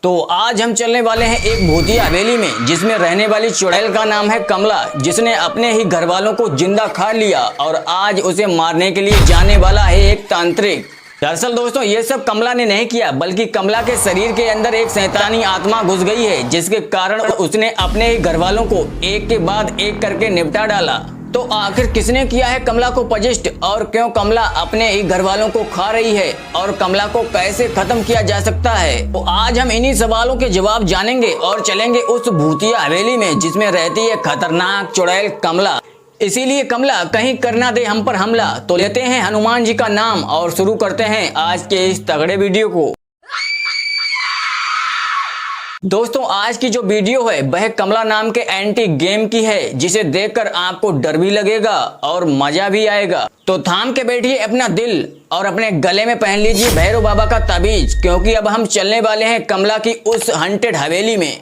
तो आज हम चलने वाले हैं एक भूतिया हवेली में जिसमें रहने वाली चुड़ैल का नाम है कमला, जिसने अपने ही घर वालों को जिंदा खा लिया और आज उसे मारने के लिए जाने वाला है एक तांत्रिक। दरअसल दोस्तों ये सब कमला ने नहीं किया, बल्कि कमला के शरीर के अंदर एक शैतानी आत्मा घुस गई है, जिसके कारण उसने अपने ही घर वालों को एक के बाद एक करके निपटा डाला। तो आखिर किसने किया है कमला को पजिष्ट और क्यों कमला अपने ही घर वालों को खा रही है और कमला को कैसे खत्म किया जा सकता है, तो आज हम इन्हीं सवालों के जवाब जानेंगे और चलेंगे उस भूतिया हवेली में जिसमें रहती है खतरनाक चुड़ैल कमला। इसीलिए कमला कहीं करना दे हम पर हमला। तो लेते हैं हनुमान जी का नाम और शुरू करते हैं आज के इस तगड़े वीडियो को। दोस्तों आज की जो वीडियो है वह कमला नाम के एंटी गेम की है, जिसे देखकर आपको डर भी लगेगा और मजा भी आएगा। तो थाम के बैठिए अपना दिल और अपने गले में पहन लीजिए भैरव बाबा का ताबीज, क्योंकि अब हम चलने वाले हैं कमला की उस हंटेड हवेली में।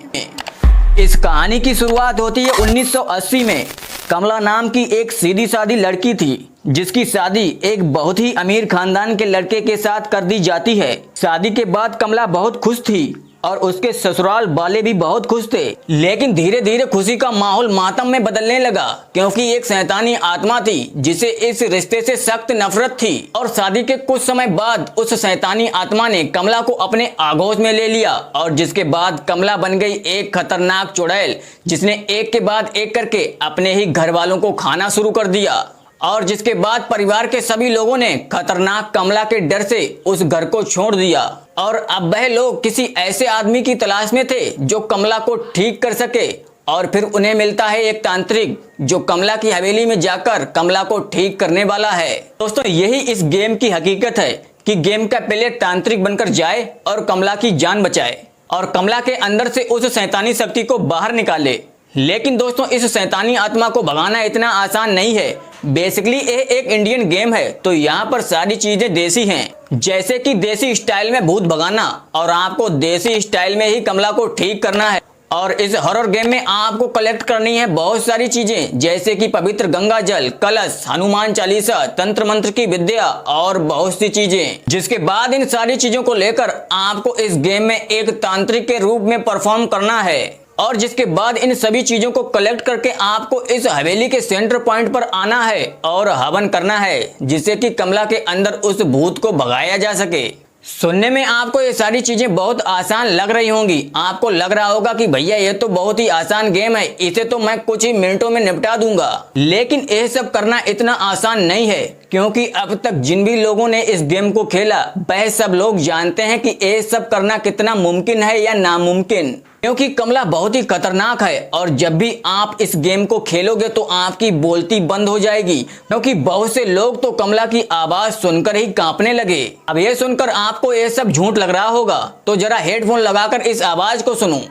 इस कहानी की शुरुआत होती है 1980 में। कमला नाम की एक सीधी सादी लड़की थी जिसकी शादी एक बहुत ही अमीर खानदान के लड़के के साथ कर दी जाती है। शादी के बाद कमला बहुत खुश थी और उसके ससुराल वाले भी बहुत खुश थे, लेकिन धीरे धीरे खुशी का माहौल मातम में बदलने लगा, क्योंकि एक शैतानी आत्मा थी जिसे इस रिश्ते से सख्त नफरत थी। और शादी के कुछ समय बाद उस शैतानी आत्मा ने कमला को अपने आगोश में ले लिया और जिसके बाद कमला बन गई एक खतरनाक चुड़ैल, जिसने एक के बाद एक करके अपने ही घर वालों को खाना शुरू कर दिया। और जिसके बाद परिवार के सभी लोगों ने खतरनाक कमला के डर से उस घर को छोड़ दिया और अब वह लोग किसी ऐसे आदमी की तलाश में थे जो कमला को ठीक कर सके। और फिर उन्हें मिलता है एक तांत्रिक जो कमला की हवेली में जाकर कमला को ठीक करने वाला है। दोस्तों यही इस गेम की हकीकत है कि गेम का प्लेयर तांत्रिक बनकर जाए और कमला की जान बचाए और कमला के अंदर से उस शैतानी शक्ति को बाहर निकाले। लेकिन दोस्तों इस शैतानी आत्मा को भगाना इतना आसान नहीं है। बेसिकली ये एक इंडियन गेम है, तो यहाँ पर सारी चीजें देसी हैं, जैसे कि देसी स्टाइल में भूत भगाना और आपको देसी स्टाइल में ही कमला को ठीक करना है। और इस हॉरर गेम में आपको कलेक्ट करनी है बहुत सारी चीजें, जैसे कि पवित्र गंगा जल, कलश, हनुमान चालीसा, तंत्र मंत्र की विद्या और बहुत सी चीजें, जिसके बाद इन सारी चीजों को लेकर आपको इस गेम में एक तांत्रिक के रूप में परफॉर्म करना है। और जिसके बाद इन सभी चीजों को कलेक्ट करके आपको इस हवेली के सेंटर पॉइंट पर आना है और हवन करना है, जिससे कि कमला के अंदर उस भूत को भगाया जा सके। सुनने में आपको ये सारी चीजें बहुत आसान लग रही होंगी। आपको लग रहा होगा कि भैया ये तो बहुत ही आसान गेम है, इसे तो मैं कुछ ही मिनटों में निपटा दूंगा। लेकिन यह सब करना इतना आसान नहीं है, क्योंकि अब तक जिन भी लोगों ने इस गेम को खेला वह सब लोग जानते हैं कि ये सब करना कितना मुमकिन है या नामुमकिन। क्योंकि कमला बहुत ही खतरनाक है और जब भी आप इस गेम को खेलोगे तो आपकी बोलती बंद हो जाएगी, क्योंकि बहुत से लोग तो कमला की आवाज सुनकर ही कांपने लगे। अब ये सुनकर आपको ये सब झूठ लग रहा होगा, तो जरा हेडफोन लगाकर इस आवाज को सुनो।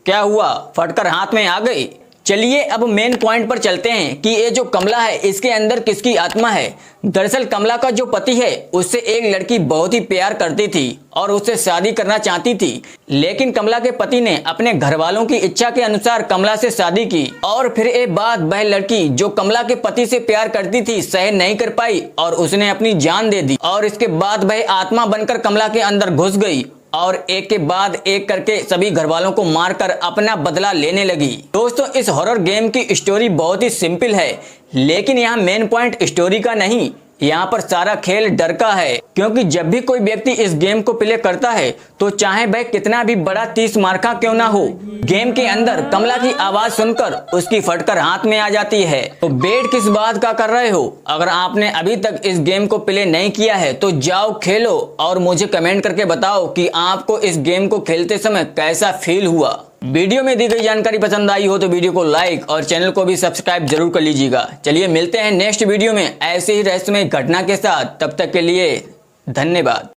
क्या हुआ, फटकर हाथ में आ गई? चलिए अब मेन पॉइंट पर चलते हैं कि ये जो कमला है इसके अंदर किसकी आत्मा है। दरअसल कमला का जो पति है उससे एक लड़की बहुत ही प्यार करती थी और उससे शादी करना चाहती थी, लेकिन कमला के पति ने अपने घर वालों की इच्छा के अनुसार कमला से शादी की। और फिर एक बात वह लड़की जो कमला के पति से प्यार करती थी सह नहीं कर पाई और उसने अपनी जान दे दी। और इसके बाद वह आत्मा बनकर कमला के अंदर घुस गई और एक के बाद एक करके सभी घर वालों को मारकर अपना बदला लेने लगी। दोस्तों इस हॉरर गेम की स्टोरी बहुत ही सिंपल है, लेकिन यहाँ मेन पॉइंट स्टोरी का नहीं, यहाँ पर सारा खेल डर का है। क्योंकि जब भी कोई व्यक्ति इस गेम को प्ले करता है तो चाहे वह कितना भी बड़ा 30 मार्का क्यों ना हो, गेम के अंदर कमला की आवाज सुनकर उसकी फटकर हाथ में आ जाती है। तो वेट किस बात का कर रहे हो? अगर आपने अभी तक इस गेम को प्ले नहीं किया है तो जाओ खेलो और मुझे कमेंट करके बताओ कि आपको इस गेम को खेलते समय कैसा फील हुआ। वीडियो में दी गई जानकारी पसंद आई हो तो वीडियो को लाइक और चैनल को भी सब्सक्राइब जरूर कर लीजिएगा। चलिए मिलते हैं नेक्स्ट वीडियो में ऐसे ही रहस्यमय घटना के साथ, तब तक के लिए धन्यवाद।